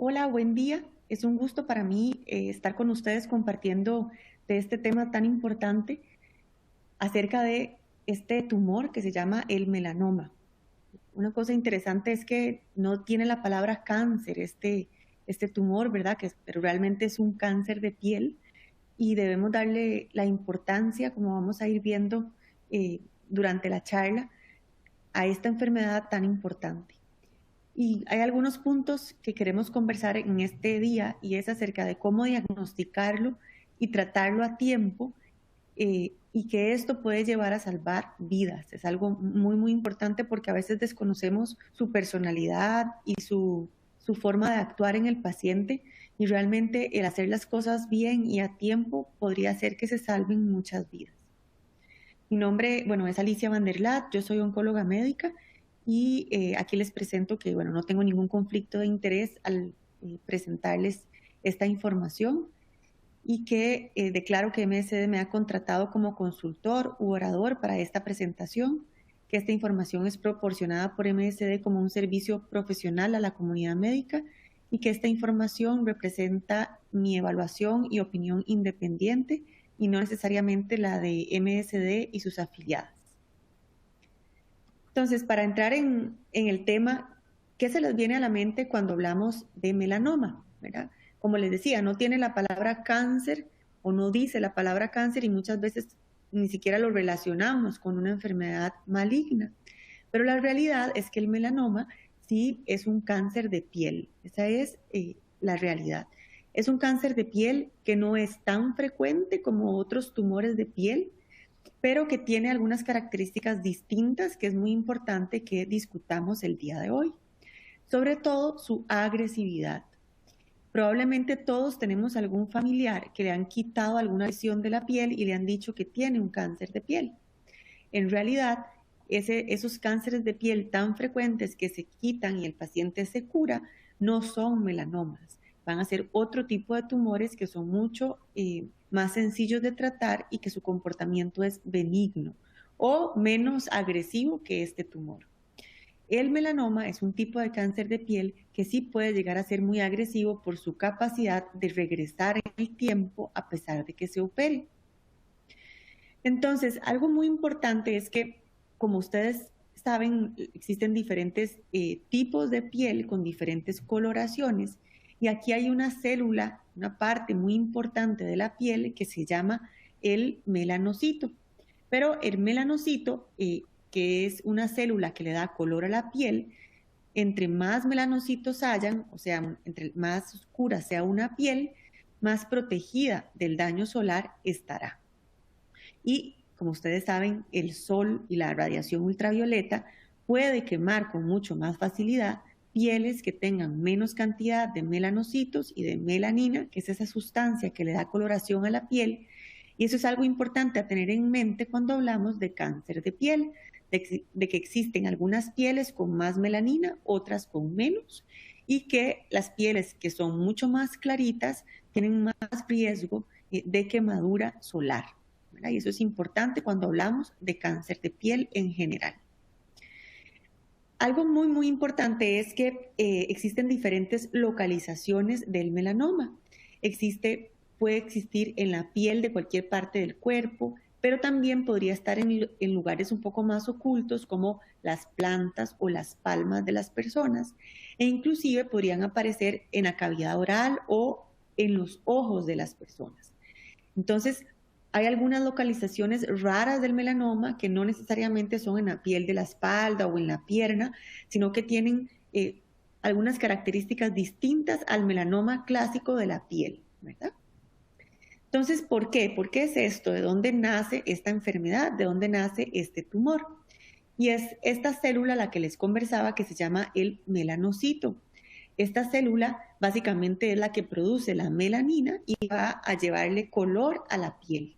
Hola, buen día. Es un gusto para mí estar con ustedes compartiendo de este tema tan importante acerca de este tumor que se llama el melanoma. Una cosa interesante es que no tiene la palabra cáncer, este tumor, ¿verdad? Pero realmente es un cáncer de piel y debemos darle la importancia, como vamos a ir viendo durante la charla, a esta enfermedad tan importante. Y hay algunos puntos que queremos conversar en este día y es acerca de cómo diagnosticarlo y tratarlo a tiempo y que esto puede llevar a salvar vidas. Es algo muy, muy importante porque a veces desconocemos su personalidad y su forma de actuar en el paciente y realmente el hacer las cosas bien y a tiempo podría hacer que se salven muchas vidas. Mi nombre, bueno, es Alicia Van der Laat, yo soy oncóloga médica y aquí les presento que, bueno, no tengo ningún conflicto de interés al presentarles esta información y que declaro que MSD me ha contratado como consultor u orador para esta presentación, que esta información es proporcionada por MSD como un servicio profesional a la comunidad médica y que esta información representa mi evaluación y opinión independiente y no necesariamente la de MSD y sus afiliadas. Entonces, para entrar en el tema, ¿qué se les viene a la mente cuando hablamos de melanoma? ¿Verdad? Como les decía, no tiene la palabra cáncer o no dice la palabra cáncer y muchas veces ni siquiera lo relacionamos con una enfermedad maligna. Pero la realidad es que el melanoma sí es un cáncer de piel. Esa es la realidad. Es un cáncer de piel que no es tan frecuente como otros tumores de piel, pero que tiene algunas características distintas que es muy importante que discutamos el día de hoy. Sobre todo su agresividad. Probablemente todos tenemos algún familiar que le han quitado alguna lesión de la piel y le han dicho que tiene un cáncer de piel. En realidad, esos cánceres de piel tan frecuentes que se quitan y el paciente se cura no son melanomas. Van a ser otro tipo de tumores que son mucho más sencillos de tratar y que su comportamiento es benigno o menos agresivo que este tumor. El melanoma es un tipo de cáncer de piel que sí puede llegar a ser muy agresivo por su capacidad de regresar en el tiempo a pesar de que se opere. Entonces, algo muy importante es que, como ustedes saben, existen diferentes tipos de piel con diferentes coloraciones y aquí hay una célula, una parte muy importante de la piel que se llama el melanocito. Pero el melanocito, que es una célula que le da color a la piel, entre más melanocitos hayan, o sea, entre más oscura sea una piel, más protegida del daño solar estará. Y como ustedes saben, el sol y la radiación ultravioleta puede quemar con mucho más facilidad pieles que tengan menos cantidad de melanocitos y de melanina, que es esa sustancia que le da coloración a la piel. Y eso es algo importante a tener en mente cuando hablamos de cáncer de piel, de que existen algunas pieles con más melanina, otras con menos, y que las pieles que son mucho más claritas tienen más riesgo de quemadura solar. ¿Verdad? Y eso es importante cuando hablamos de cáncer de piel en general. Algo muy, muy importante es que existen diferentes localizaciones del melanoma. Puede existir en la piel de cualquier parte del cuerpo, pero también podría estar en lugares un poco más ocultos como las plantas o las palmas de las personas e inclusive podrían aparecer en la cavidad oral o en los ojos de las personas. Entonces, hay algunas localizaciones raras del melanoma que no necesariamente son en la piel de la espalda o en la pierna, sino que tienen algunas características distintas al melanoma clásico de la piel, ¿verdad? Entonces, ¿por qué? ¿Por qué es esto? ¿De dónde nace esta enfermedad? ¿De dónde nace este tumor? Y es esta célula la que les conversaba que se llama el melanocito. Esta célula básicamente es la que produce la melanina y va a llevarle color a la piel.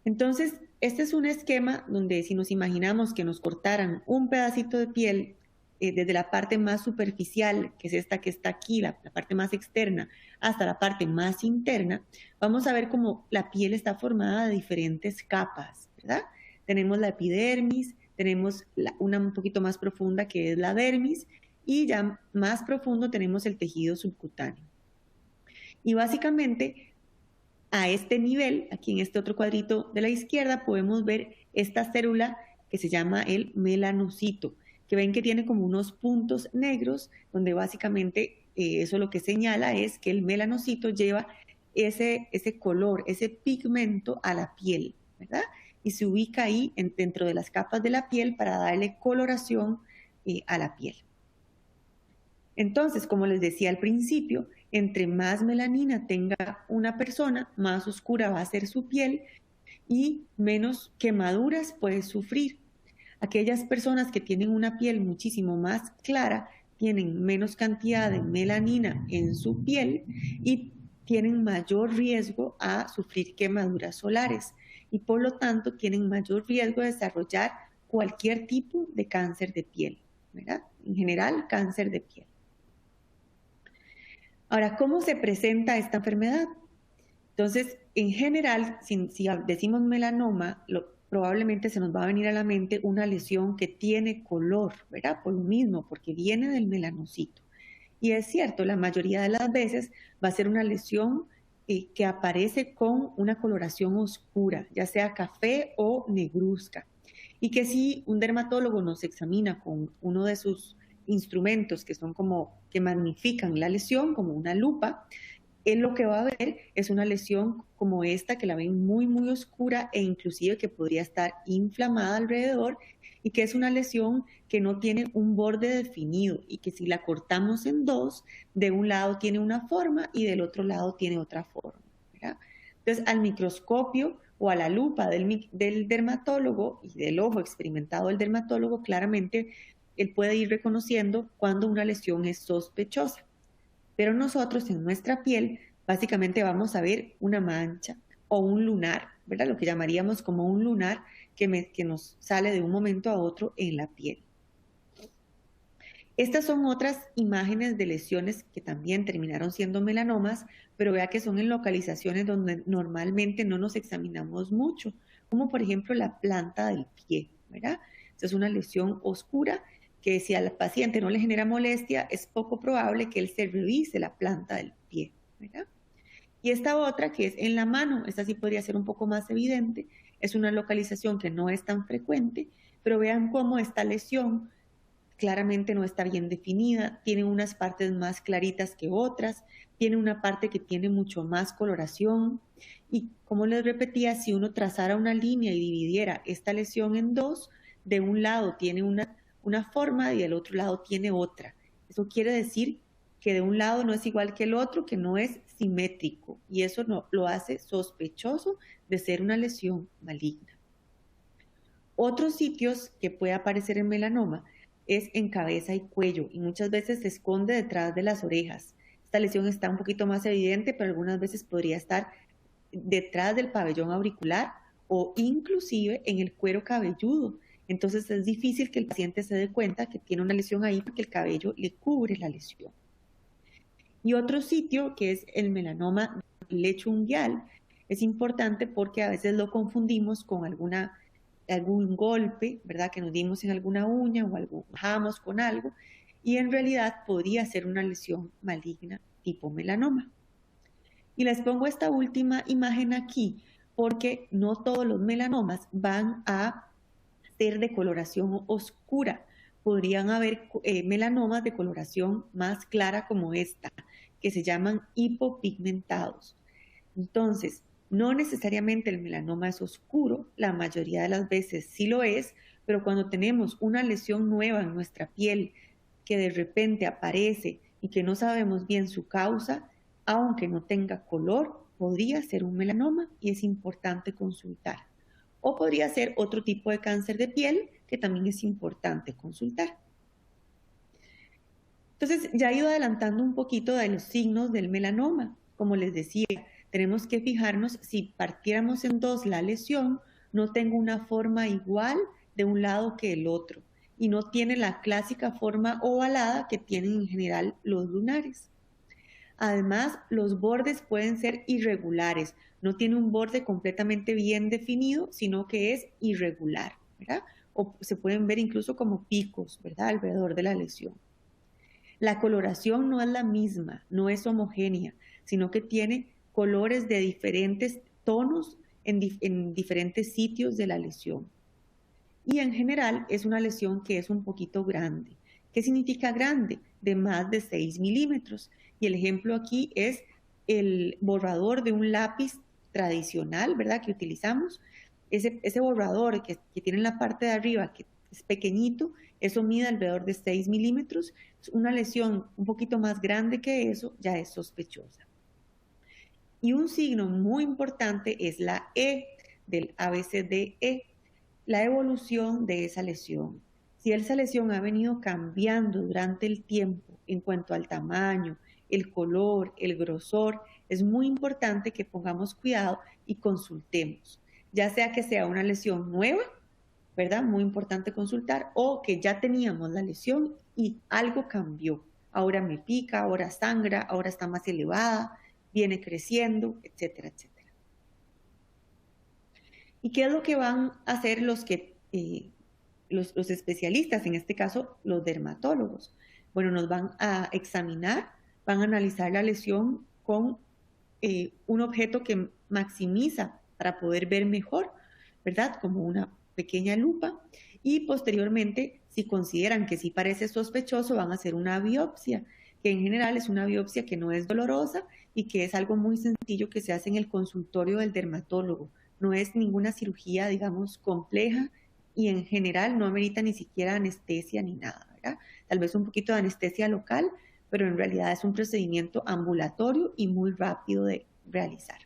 Entonces, este es un esquema donde si nos imaginamos que nos cortaran un pedacito de piel desde la parte más superficial, que es esta que está aquí, la parte más externa, hasta la parte más interna, vamos a ver cómo la piel está formada de diferentes capas, ¿verdad? Tenemos la epidermis, tenemos una un poquito más profunda que es la dermis, y ya más profundo tenemos el tejido subcutáneo. Y básicamente a este nivel, aquí en este otro cuadrito de la izquierda, podemos ver esta célula que se llama el melanocito, que ven que tiene como unos puntos negros, donde básicamente eso lo que señala es que el melanocito lleva ese color, ese pigmento a la piel, ¿verdad? Y se ubica ahí dentro de las capas de la piel para darle coloración a la piel. Entonces, como les decía al principio, entre más melanina tenga una persona, más oscura va a ser su piel y menos quemaduras puede sufrir. Aquellas personas que tienen una piel muchísimo más clara tienen menos cantidad de melanina en su piel y tienen mayor riesgo a sufrir quemaduras solares y por lo tanto tienen mayor riesgo de desarrollar cualquier tipo de cáncer de piel, ¿verdad? En general, cáncer de piel. Ahora, ¿cómo se presenta esta enfermedad? Entonces, en general, si decimos melanoma, probablemente se nos va a venir a la mente una lesión que tiene color, ¿verdad? Por lo mismo, porque viene del melanocito. Y es cierto, la mayoría de las veces va a ser una lesión que aparece con una coloración oscura, ya sea café o negruzca. Y que si un dermatólogo nos examina con uno de sus instrumentos que son como que magnifican la lesión, como una lupa, él lo que va a ver es una lesión como esta, que la ven muy, muy oscura e inclusive que podría estar inflamada alrededor y que es una lesión que no tiene un borde definido y que si la cortamos en dos, de un lado tiene una forma y del otro lado tiene otra forma, ¿verdad? Entonces, al microscopio o a la lupa del dermatólogo y del ojo experimentado del dermatólogo, claramente él puede ir reconociendo cuando una lesión es sospechosa. Pero nosotros en nuestra piel básicamente vamos a ver una mancha o un lunar, ¿verdad? Lo que llamaríamos como un lunar que nos sale de un momento a otro en la piel. Estas son otras imágenes de lesiones que también terminaron siendo melanomas, pero vea que son en localizaciones donde normalmente no nos examinamos mucho, como por ejemplo la planta del pie, ¿verdad? Esta es una lesión oscura que si al paciente no le genera molestia, es poco probable que él se revise la planta del pie, ¿verdad? Y esta otra que es en la mano, esta sí podría ser un poco más evidente, es una localización que no es tan frecuente, pero vean cómo esta lesión claramente no está bien definida, tiene unas partes más claritas que otras, tiene una parte que tiene mucho más coloración y como les repetía, si uno trazara una línea y dividiera esta lesión en dos, de un lado tiene una forma y del otro lado tiene otra. Eso quiere decir que de un lado no es igual que el otro, que no es simétrico y eso no, lo hace sospechoso de ser una lesión maligna. Otros sitios que puede aparecer en melanoma es en cabeza y cuello y muchas veces se esconde detrás de las orejas. Esta lesión está un poquito más evidente, pero algunas veces podría estar detrás del pabellón auricular o inclusive en el cuero cabelludo. Entonces es difícil que el paciente se dé cuenta que tiene una lesión ahí porque el cabello le cubre la lesión. Y otro sitio que es el melanoma del lecho unguial es importante porque a veces lo confundimos con algún golpe, ¿verdad? Que nos dimos en alguna uña o bajamos con algo y en realidad podría ser una lesión maligna tipo melanoma. Y les pongo esta última imagen aquí porque no todos los melanomas van a ser de coloración oscura. Podrían haber melanomas de coloración más clara como esta, que se llaman hipopigmentados. Entonces, no necesariamente el melanoma es oscuro, la mayoría de las veces sí lo es, pero cuando tenemos una lesión nueva en nuestra piel que de repente aparece y que no sabemos bien su causa, aunque no tenga color, podría ser un melanoma y es importante consultar. O podría ser otro tipo de cáncer de piel que también es importante consultar. Entonces, ya he ido adelantando un poquito de los signos del melanoma. Como les decía, tenemos que fijarnos si partiéramos en dos la lesión, no tengo una forma igual de un lado que el otro y no tiene la clásica forma ovalada que tienen en general los lunares. Además, los bordes pueden ser irregulares, no tiene un borde completamente bien definido, sino que es irregular, ¿verdad? O se pueden ver incluso como picos, ¿verdad? Alrededor de la lesión. La coloración no es la misma, no es homogénea, sino que tiene colores de diferentes tonos en diferentes sitios de la lesión. Y en general es una lesión que es un poquito grande. ¿Qué significa grande? De más de 6 milímetros. Y el ejemplo aquí es el borrador de un lápiz tradicional, ¿verdad? Que utilizamos. Ese borrador que tiene en la parte de arriba, que es pequeñito, eso mide alrededor de 6 milímetros. Una lesión un poquito más grande que eso ya es sospechosa. Y un signo muy importante es la E del ABCDE, la evolución de esa lesión. Si esa lesión ha venido cambiando durante el tiempo en cuanto al tamaño, el color, el grosor, es muy importante que pongamos cuidado y consultemos, ya sea que sea una lesión nueva, ¿verdad? Muy importante consultar, o que ya teníamos la lesión y algo cambió. Ahora me pica, ahora sangra, ahora está más elevada, viene creciendo, etcétera, etcétera. ¿Y qué es lo que van a hacer los especialistas, en este caso los dermatólogos? Bueno, nos van a examinar, van a analizar la lesión con un objeto que maximiza para poder ver mejor, ¿verdad? Como una pequeña lupa. Y posteriormente, si consideran que sí parece sospechoso, van a hacer una biopsia, que en general es una biopsia que no es dolorosa y que es algo muy sencillo que se hace en el consultorio del dermatólogo. No es ninguna cirugía, digamos, compleja y en general no amerita ni siquiera anestesia ni nada, ¿verdad? Tal vez un poquito de anestesia local, pero en realidad es un procedimiento ambulatorio y muy rápido de realizar.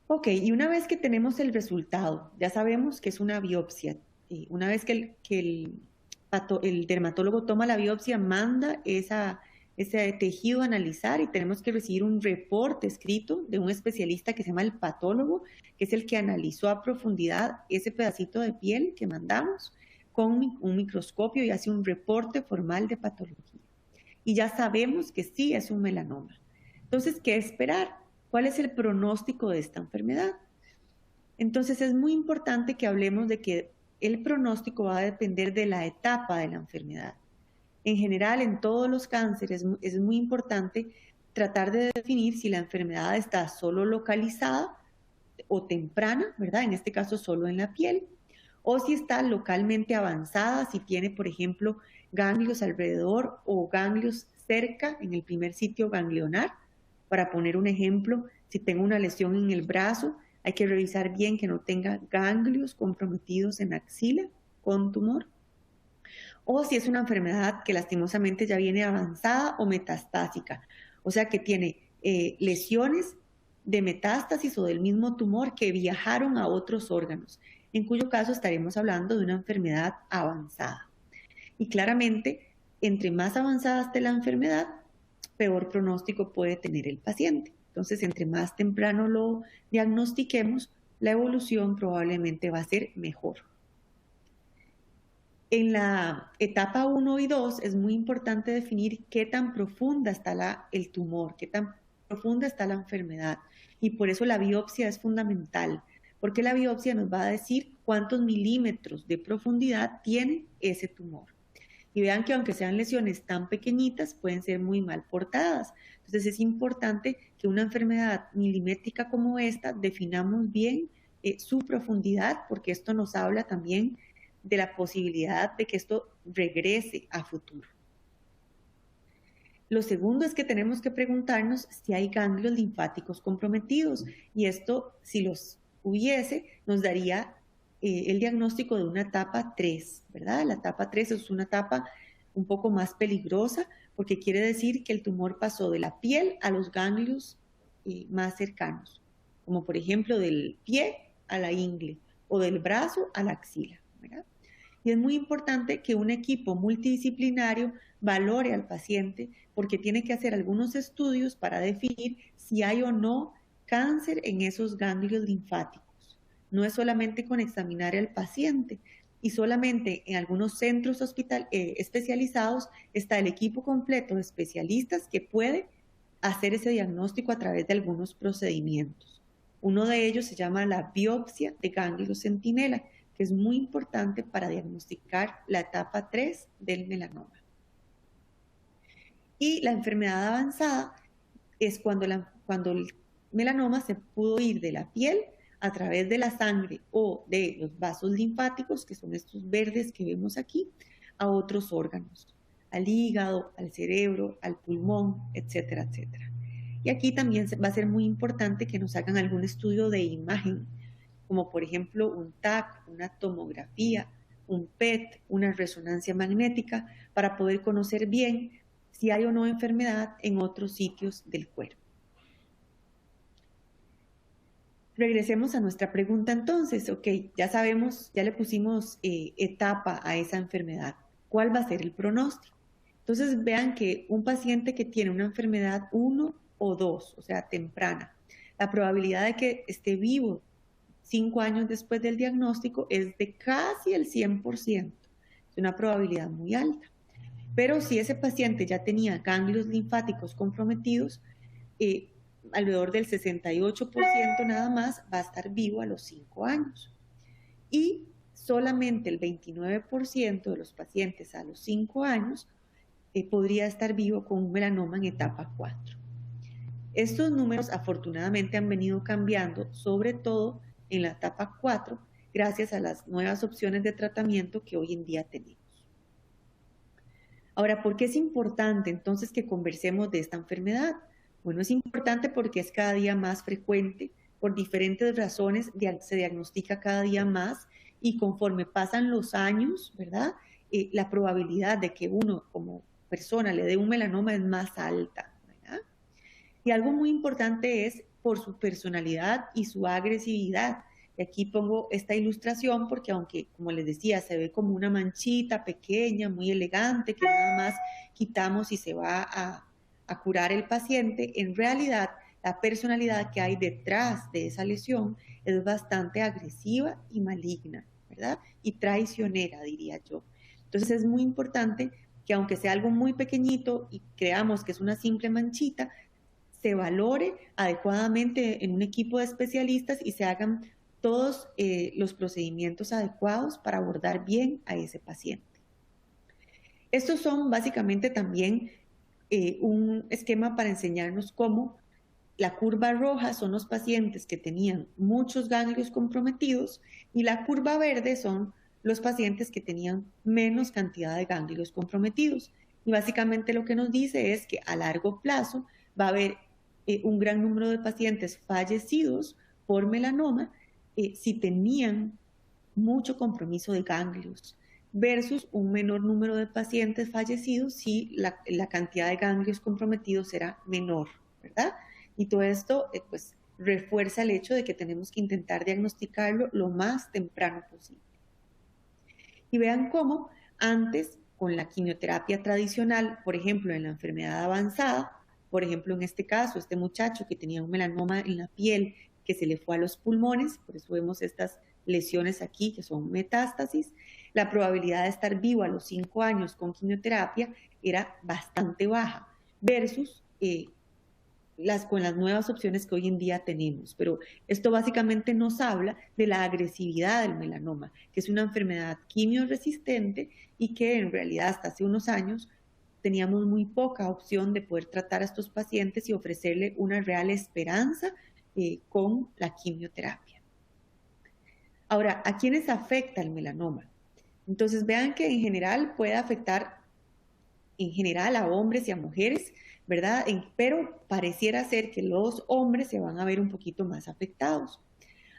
Ok, y una vez que tenemos el resultado, ya sabemos que es una biopsia. Y una vez que el dermatólogo toma la biopsia, manda ese tejido a analizar y tenemos que recibir un reporte escrito de un especialista que se llama el patólogo, que es el que analizó a profundidad ese pedacito de piel que mandamos con un microscopio y hace un reporte formal de patología. Y ya sabemos que sí es un melanoma. Entonces, ¿qué esperar? ¿Cuál es el pronóstico de esta enfermedad? Entonces, es muy importante que hablemos de que el pronóstico va a depender de la etapa de la enfermedad. En general, en todos los cánceres es muy importante tratar de definir si la enfermedad está solo localizada o temprana, ¿verdad? En este caso, solo en la piel, o si está localmente avanzada, si tiene, por ejemplo, ganglios alrededor o ganglios cerca en el primer sitio ganglionar. Para poner un ejemplo, si tengo una lesión en el brazo, hay que revisar bien que no tenga ganglios comprometidos en axila con tumor. O si es una enfermedad que lastimosamente ya viene avanzada o metastásica, o sea que tiene lesiones de metástasis o del mismo tumor que viajaron a otros órganos, en cuyo caso estaremos hablando de una enfermedad avanzada. Y claramente, entre más avanzada esté la enfermedad, peor pronóstico puede tener el paciente. Entonces, entre más temprano lo diagnostiquemos, la evolución probablemente va a ser mejor. En la etapa 1 y 2 es muy importante definir qué tan profunda está el tumor, qué tan profunda está la enfermedad. Y por eso la biopsia es fundamental, porque la biopsia nos va a decir cuántos milímetros de profundidad tiene ese tumor. Y vean que aunque sean lesiones tan pequeñitas, pueden ser muy mal portadas. Entonces es importante que una enfermedad milimétrica como esta definamos bien su profundidad, porque esto nos habla también de la posibilidad de que esto regrese a futuro. Lo segundo es que tenemos que preguntarnos si hay ganglios linfáticos comprometidos, y esto, si los hubiese, nos daría el diagnóstico de una etapa 3, ¿verdad? La etapa 3 es una etapa un poco más peligrosa porque quiere decir que el tumor pasó de la piel a los ganglios más cercanos, como por ejemplo del pie a la ingle o del brazo a la axila, ¿verdad? Y es muy importante que un equipo multidisciplinario valore al paciente porque tiene que hacer algunos estudios para definir si hay o no cáncer en esos ganglios linfáticos. No es solamente con examinar al paciente, y solamente en algunos centros especializados está el equipo completo de especialistas que puede hacer ese diagnóstico a través de algunos procedimientos. Uno de ellos se llama la biopsia de ganglio centinela, que es muy importante para diagnosticar la etapa 3 del melanoma. Y la enfermedad avanzada es cuando el melanoma se pudo ir de la piel a través de la sangre o de los vasos linfáticos, que son estos verdes que vemos aquí, a otros órganos, al hígado, al cerebro, al pulmón, etcétera, etcétera. Y aquí también va a ser muy importante que nos hagan algún estudio de imagen, como por ejemplo un TAC, una tomografía, un PET, una resonancia magnética, para poder conocer bien si hay o no enfermedad en otros sitios del cuerpo. Regresemos a nuestra pregunta entonces. Ok, ya sabemos, ya le pusimos etapa a esa enfermedad. ¿Cuál va a ser el pronóstico? Entonces vean que un paciente que tiene una enfermedad 1 o 2, o sea, temprana, la probabilidad de que esté vivo 5 años después del diagnóstico es de casi el 100%. Es una probabilidad muy alta. Pero si ese paciente ya tenía ganglios linfáticos comprometidos, alrededor del 68% nada más va a estar vivo a los 5 años. Y solamente el 29% de los pacientes a los 5 años podría estar vivo con un melanoma en etapa 4. Estos números afortunadamente han venido cambiando, sobre todo en la etapa 4, gracias a las nuevas opciones de tratamiento que hoy en día tenemos. Ahora, ¿por qué es importante entonces que conversemos de esta enfermedad? Bueno, es importante porque es cada día más frecuente, por diferentes razones se diagnostica cada día más y conforme pasan los años, ¿verdad? La probabilidad de que uno como persona le dé un melanoma es más alta, ¿verdad? Y algo muy importante es por su personalidad y su agresividad. Y aquí pongo esta ilustración porque aunque, como les decía, se ve como una manchita pequeña, muy elegante, que nada más quitamos y se va a curar el paciente, en realidad la personalidad que hay detrás de esa lesión es bastante agresiva y maligna, ¿verdad? Y traicionera, diría yo. Entonces es muy importante que aunque sea algo muy pequeñito y creamos que es una simple manchita, se valore adecuadamente en un equipo de especialistas y se hagan todos los procedimientos adecuados para abordar bien a ese paciente. Estos son básicamente también un esquema para enseñarnos cómo la curva roja son los pacientes que tenían muchos ganglios comprometidos y la curva verde son los pacientes que tenían menos cantidad de ganglios comprometidos. Y básicamente lo que nos dice es que a largo plazo va a haber un gran número de pacientes fallecidos por melanoma si tenían mucho compromiso de ganglios versus un menor número de pacientes fallecidos si la cantidad de ganglios comprometidos era menor, ¿verdad? Y todo esto pues refuerza el hecho de que tenemos que intentar diagnosticarlo lo más temprano posible. Y vean cómo antes, con la quimioterapia tradicional, por ejemplo, en la enfermedad avanzada, por ejemplo, en este caso, este muchacho que tenía un melanoma en la piel que se le fue a los pulmones, por eso vemos estas lesiones aquí que son metástasis, la probabilidad de estar vivo a los 5 años con quimioterapia era bastante baja, versus con las nuevas opciones que hoy en día tenemos. Pero esto básicamente nos habla de la agresividad del melanoma, que es una enfermedad quimioresistente y que en realidad hasta hace unos años teníamos muy poca opción de poder tratar a estos pacientes y ofrecerle una real esperanza con la quimioterapia. Ahora, ¿a quiénes afecta el melanoma? Entonces vean que en general puede afectar en general a hombres y a mujeres, ¿verdad? Pero pareciera ser que los hombres se van a ver un poquito más afectados.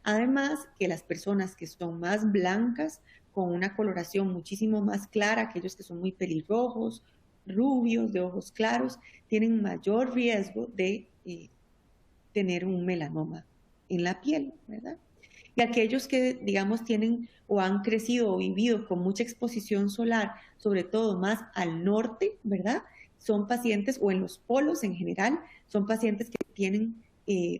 Además, que las personas que son más blancas, con una coloración muchísimo más clara, aquellos que son muy pelirrojos, rubios, de ojos claros, tienen mayor riesgo de tener un melanoma en la piel, ¿verdad? Y aquellos que, digamos, tienen o han crecido o vivido con mucha exposición solar, sobre todo más al norte, ¿verdad? Son pacientes, o en los polos en general, son pacientes que tienen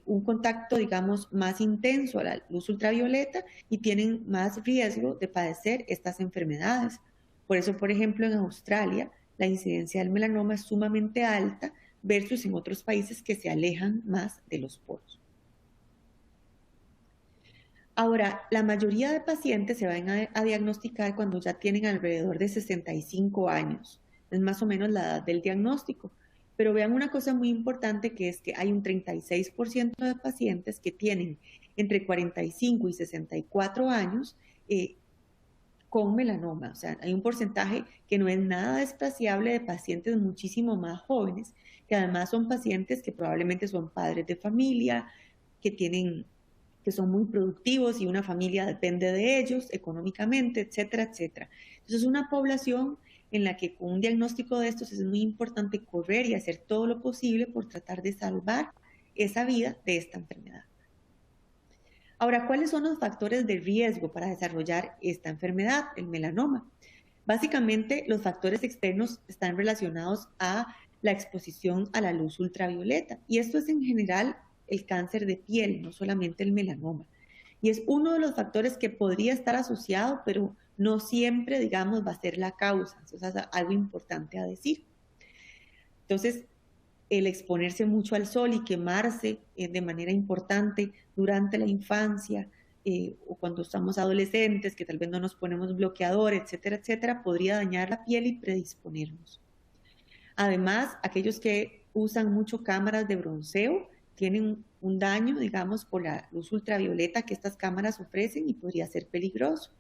un contacto, digamos, más intenso a la luz ultravioleta y tienen más riesgo de padecer estas enfermedades. Por eso, por ejemplo, en Australia, la incidencia del melanoma es sumamente alta versus en otros países que se alejan más de los polos. Ahora, la mayoría de pacientes se van a diagnosticar cuando ya tienen alrededor de 65 años. Es más o menos la edad del diagnóstico. Pero vean una cosa muy importante, que es que hay un 36% de pacientes que tienen entre 45 y 64 años con melanoma. O sea, hay un porcentaje que no es nada despreciable de pacientes muchísimo más jóvenes, que además son pacientes que probablemente son padres de familia, que son muy productivos y una familia depende de ellos económicamente, etcétera, etcétera. Entonces, es una población en la que con un diagnóstico de estos es muy importante correr y hacer todo lo posible por tratar de salvar esa vida de esta enfermedad. Ahora, ¿cuáles son los factores de riesgo para desarrollar esta enfermedad, el melanoma? Básicamente, los factores externos están relacionados a la exposición a la luz ultravioleta, y esto es en general el cáncer de piel, no solamente el melanoma. Y es uno de los factores que podría estar asociado, pero no siempre, digamos, va a ser la causa. Eso es algo importante a decir. Entonces, el exponerse mucho al sol y quemarse de manera importante durante la infancia o cuando estamos adolescentes, que tal vez no nos ponemos bloqueador, etcétera, etcétera, podría dañar la piel y predisponernos. Además, aquellos que usan mucho cámaras de bronceo tienen un daño, digamos, por la luz ultravioleta que estas cámaras ofrecen y podría ser peligroso.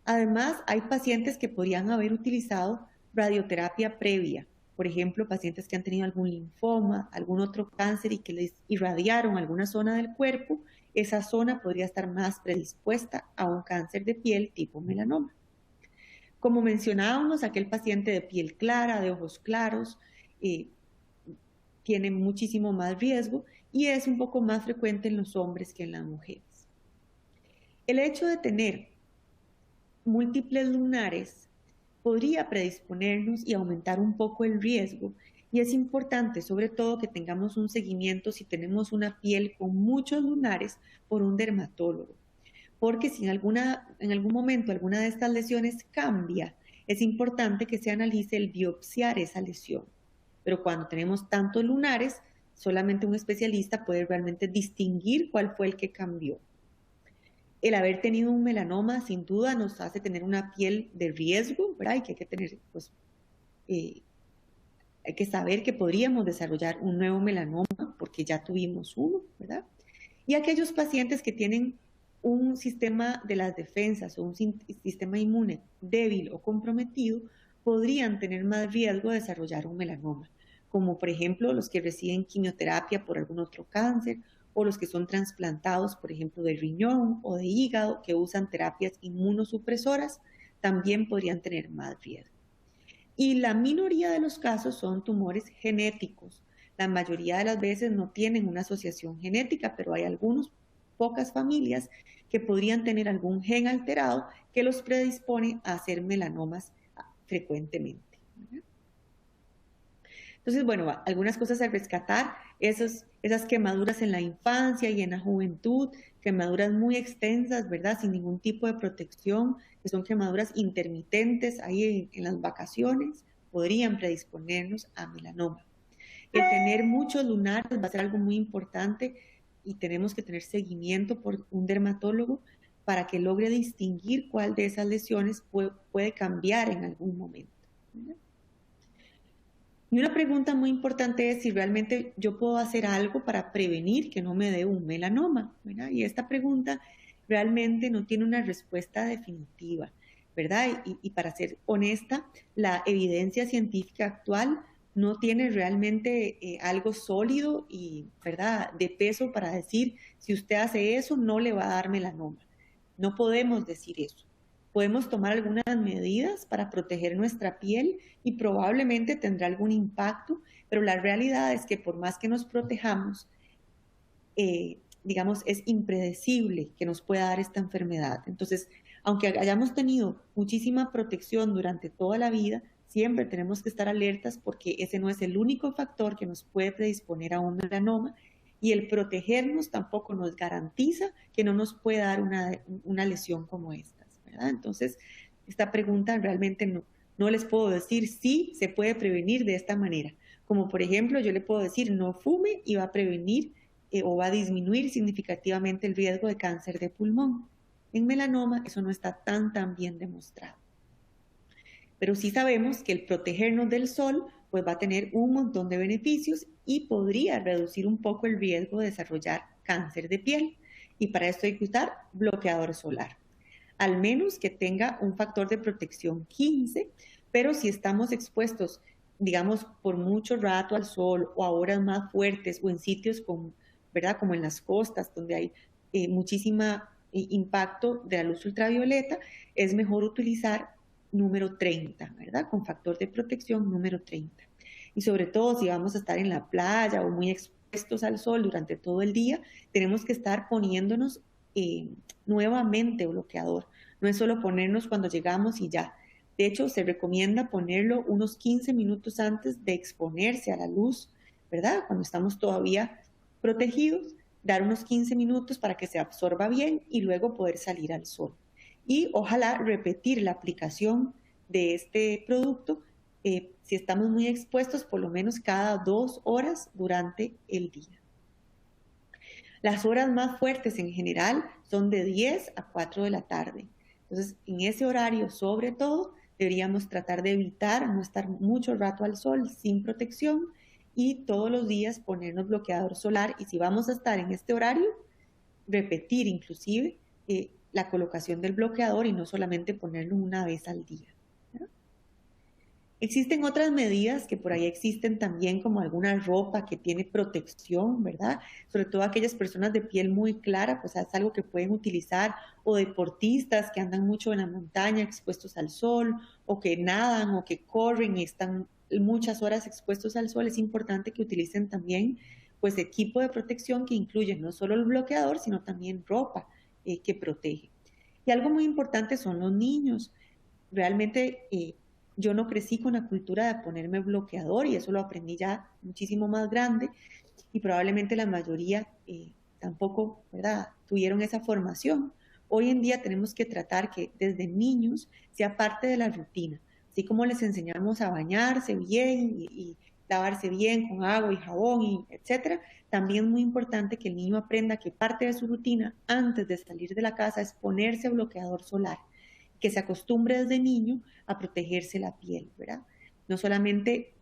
Además, hay pacientes que podrían haber utilizado radioterapia previa. Por ejemplo, pacientes que han tenido algún linfoma, algún otro cáncer y que les irradiaron alguna zona del cuerpo, esa zona podría estar más predispuesta a un cáncer de piel tipo melanoma. Como mencionábamos, aquel paciente de piel clara, de ojos claros, tiene muchísimo más riesgo y es un poco más frecuente en los hombres que en las mujeres. El hecho de tener múltiples lunares podría predisponernos y aumentar un poco el riesgo, y es importante sobre todo que tengamos un seguimiento si tenemos una piel con muchos lunares por un dermatólogo, porque si en algún momento alguna de estas lesiones cambia, es importante que se analice el biopsiar esa lesión. Pero cuando tenemos tantos lunares, solamente un especialista puede realmente distinguir cuál fue el que cambió. El haber tenido un melanoma sin duda nos hace tener una piel de riesgo, ¿verdad? Y que hay que tener, pues, hay que saber que podríamos desarrollar un nuevo melanoma porque ya tuvimos uno, ¿verdad? Y aquellos pacientes que tienen un sistema de las defensas o un sistema inmune débil o comprometido podrían tener más riesgo de desarrollar un melanoma, como por ejemplo los que reciben quimioterapia por algún otro cáncer o los que son trasplantados, por ejemplo, de riñón o de hígado, que usan terapias inmunosupresoras, también podrían tener más riesgo. Y la minoría de los casos son tumores genéticos. La mayoría de las veces no tienen una asociación genética, pero hay pocas familias que podrían tener algún gen alterado que los predispone a hacer melanomas frecuentemente. Entonces, bueno, algunas cosas a rescatar, esas quemaduras en la infancia y en la juventud, quemaduras muy extensas, ¿verdad? Sin ningún tipo de protección, que son quemaduras intermitentes ahí en las vacaciones, podrían predisponernos a melanoma. El tener muchos lunares va a ser algo muy importante y tenemos que tener seguimiento por un dermatólogo para que logre distinguir cuál de esas lesiones puede cambiar en algún momento, ¿verdad? Y una pregunta muy importante es si realmente yo puedo hacer algo para prevenir que no me dé un melanoma, ¿verdad? Y esta pregunta realmente no tiene una respuesta definitiva, ¿verdad? Y para ser honesta, la evidencia científica actual no tiene realmente algo sólido y, ¿verdad?, de peso para decir, si usted hace eso, no le va a dar melanoma. No podemos decir eso. Podemos tomar algunas medidas para proteger nuestra piel y probablemente tendrá algún impacto, pero la realidad es que por más que nos protejamos, digamos, es impredecible que nos pueda dar esta enfermedad. Entonces, aunque hayamos tenido muchísima protección durante toda la vida, siempre tenemos que estar alertas porque ese no es el único factor que nos puede predisponer a un melanoma, y el protegernos tampoco nos garantiza que no nos pueda dar una lesión como esta, ¿verdad? Entonces, esta pregunta realmente no les puedo decir si se puede prevenir de esta manera. Como por ejemplo, yo le puedo decir no fume y va a prevenir o va a disminuir significativamente el riesgo de cáncer de pulmón. En melanoma eso no está tan bien demostrado. Pero sí sabemos que el protegernos del sol pues va a tener un montón de beneficios y podría reducir un poco el riesgo de desarrollar cáncer de piel. Y para esto hay que usar bloqueador solar, al menos que tenga un factor de protección 15, pero si estamos expuestos, digamos, por mucho rato al sol o a horas más fuertes o en sitios con, ¿verdad? Como en las costas, donde hay muchísima impacto de la luz ultravioleta, es mejor utilizar número 30, ¿verdad? Con factor de protección número 30. Y sobre todo si vamos a estar en la playa o muy expuestos al sol durante todo el día, tenemos que estar poniéndonos nuevamente bloqueador. No es solo ponernos cuando llegamos y ya. De hecho, se recomienda ponerlo unos 15 minutos antes de exponerse a la luz, ¿verdad? Cuando estamos todavía protegidos, dar unos 15 minutos para que se absorba bien y luego poder salir al sol. Y ojalá repetir la aplicación de este producto si estamos muy expuestos, por lo menos cada 2 horas durante el día. Las horas más fuertes en general son de 10 a 4 de la tarde. Entonces, en ese horario, sobre todo, deberíamos tratar de evitar no estar mucho rato al sol sin protección y todos los días ponernos bloqueador solar. Y si vamos a estar en este horario, repetir inclusive la colocación del bloqueador y no solamente ponerlo una vez al día. Existen otras medidas que por ahí existen también, como alguna ropa que tiene protección, ¿verdad? Sobre todo aquellas personas de piel muy clara, pues es algo que pueden utilizar, o deportistas que andan mucho en la montaña expuestos al sol, o que nadan o que corren y están muchas horas expuestos al sol. Es importante que utilicen también pues equipo de protección que incluye no solo el bloqueador, sino también ropa que protege. Y algo muy importante son los niños. Realmente yo no crecí con la cultura de ponerme bloqueador y eso lo aprendí ya muchísimo más grande y probablemente la mayoría tampoco, ¿verdad?, tuvieron esa formación. Hoy en día tenemos que tratar que desde niños sea parte de la rutina, así como les enseñamos a bañarse bien y lavarse bien con agua y jabón, y etcétera. También es muy importante que el niño aprenda que parte de su rutina antes de salir de la casa es ponerse bloqueador solar, que se acostumbre desde niño a protegerse la piel, ¿verdad? No solamente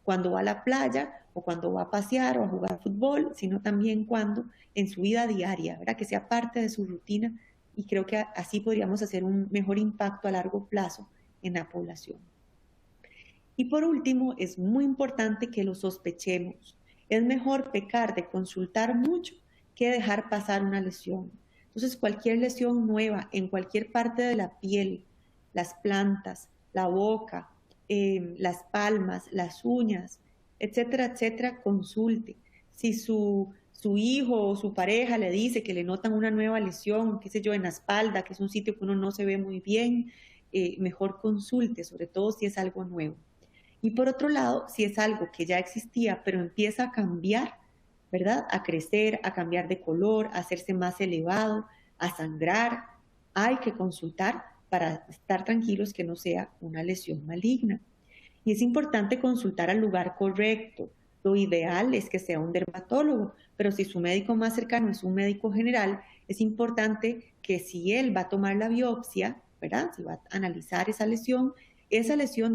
cuando va a la playa o cuando va a pasear o a jugar fútbol, sino también cuando en su vida diaria, ¿verdad? Que sea parte de su rutina, y creo que así podríamos hacer un mejor impacto a largo plazo en la población. Y por último, es muy importante que lo sospechemos. Es mejor pecar de consultar mucho que dejar pasar una lesión. Entonces, cualquier lesión nueva en cualquier parte de la piel, las plantas, la boca, las palmas, las uñas, etcétera, etcétera, consulte. Si su hijo o su pareja le dice que le notan una nueva lesión, qué sé yo, en la espalda, que es un sitio que uno no se ve muy bien, mejor consulte, sobre todo si es algo nuevo. Y por otro lado, si es algo que ya existía, pero empieza a cambiar, ¿verdad? A crecer, a cambiar de color, a hacerse más elevado, a sangrar, hay que consultar para estar tranquilos que no sea una lesión maligna. Y es importante consultar al lugar correcto. Lo ideal es que sea un dermatólogo, pero si su médico más cercano es un médico general, es importante que si él va a tomar la biopsia, ¿verdad?, si va a analizar esa lesión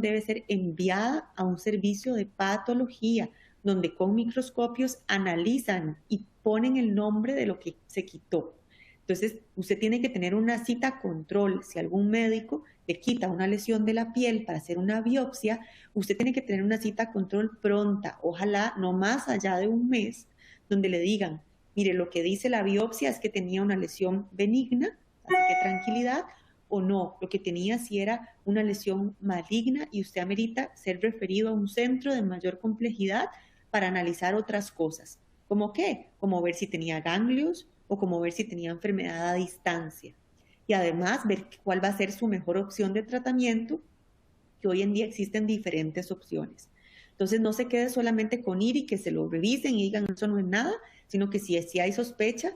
debe ser enviada a un servicio de patología, donde con microscopios analizan y ponen el nombre de lo que se quitó. Entonces, usted tiene que tener una cita control. Si algún médico le quita una lesión de la piel para hacer una biopsia, usted tiene que tener una cita control pronta, ojalá no más allá de un mes, donde le digan, mire, lo que dice la biopsia es que tenía una lesión benigna, así que tranquilidad, o no, lo que tenía sí era una lesión maligna y usted amerita ser referido a un centro de mayor complejidad para analizar otras cosas. ¿Cómo qué? Como ver si tenía ganglios o como ver si tenía enfermedad a distancia. Y además ver cuál va a ser su mejor opción de tratamiento, que hoy en día existen diferentes opciones. Entonces no se quede solamente con ir y que se lo revisen y digan eso no es nada, sino que si hay sospecha,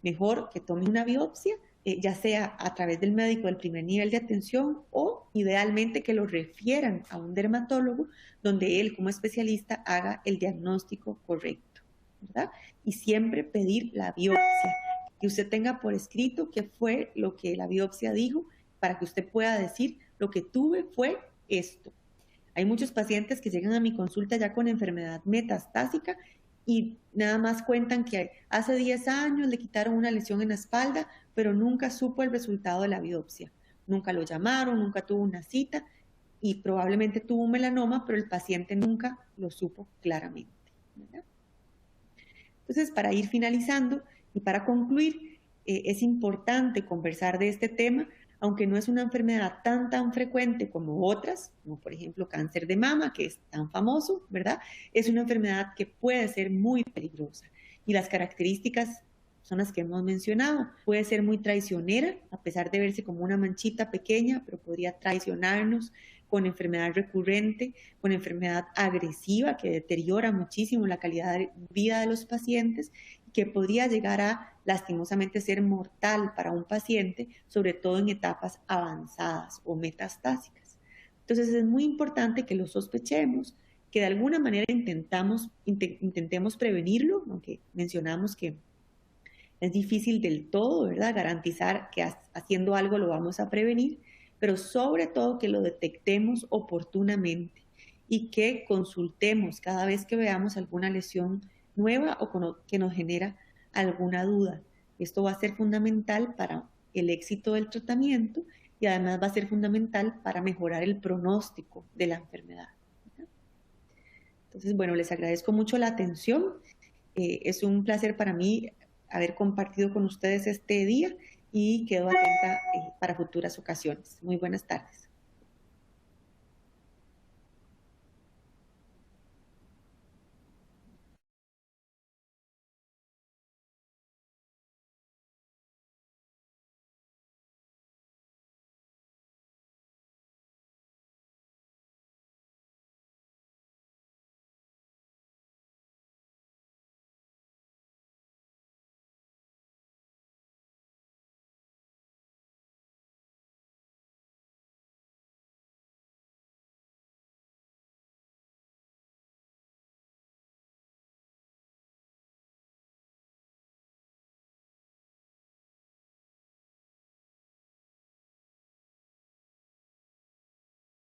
mejor que tome una biopsia, ya sea a través del médico del primer nivel de atención o idealmente que lo refieran a un dermatólogo donde él como especialista haga el diagnóstico correcto, ¿verdad? Y siempre pedir la biopsia, que usted tenga por escrito qué fue lo que la biopsia dijo para que usted pueda decir lo que tuve fue esto. Hay muchos pacientes que llegan a mi consulta ya con enfermedad metastásica y nada más cuentan que hace 10 años le quitaron una lesión en la espalda, pero nunca supo el resultado de la biopsia. Nunca lo llamaron, nunca tuvo una cita y probablemente tuvo un melanoma, pero el paciente nunca lo supo claramente, ¿verdad? Entonces, para ir finalizando y para concluir, es importante conversar de este tema, aunque no es una enfermedad tan frecuente como otras, como por ejemplo cáncer de mama, que es tan famoso, ¿verdad? Es una enfermedad que puede ser muy peligrosa y las características son las que hemos mencionado. Puede ser muy traicionera, a pesar de verse como una manchita pequeña, pero podría traicionarnos, con enfermedad recurrente, con enfermedad agresiva que deteriora muchísimo la calidad de vida de los pacientes, que podría llegar a lastimosamente ser mortal para un paciente, sobre todo en etapas avanzadas o metastásicas. Entonces es muy importante que lo sospechemos, que de alguna manera intentemos prevenirlo, aunque mencionamos que es difícil del todo, ¿verdad? Garantizar que haciendo algo lo vamos a prevenir, pero sobre todo que lo detectemos oportunamente y que consultemos cada vez que veamos alguna lesión nueva o que nos genera alguna duda. Esto va a ser fundamental para el éxito del tratamiento y además va a ser fundamental para mejorar el pronóstico de la enfermedad. Entonces, bueno, les agradezco mucho la atención. Es un placer para mí haber compartido con ustedes este día y quedo atenta para futuras ocasiones. Muy buenas tardes.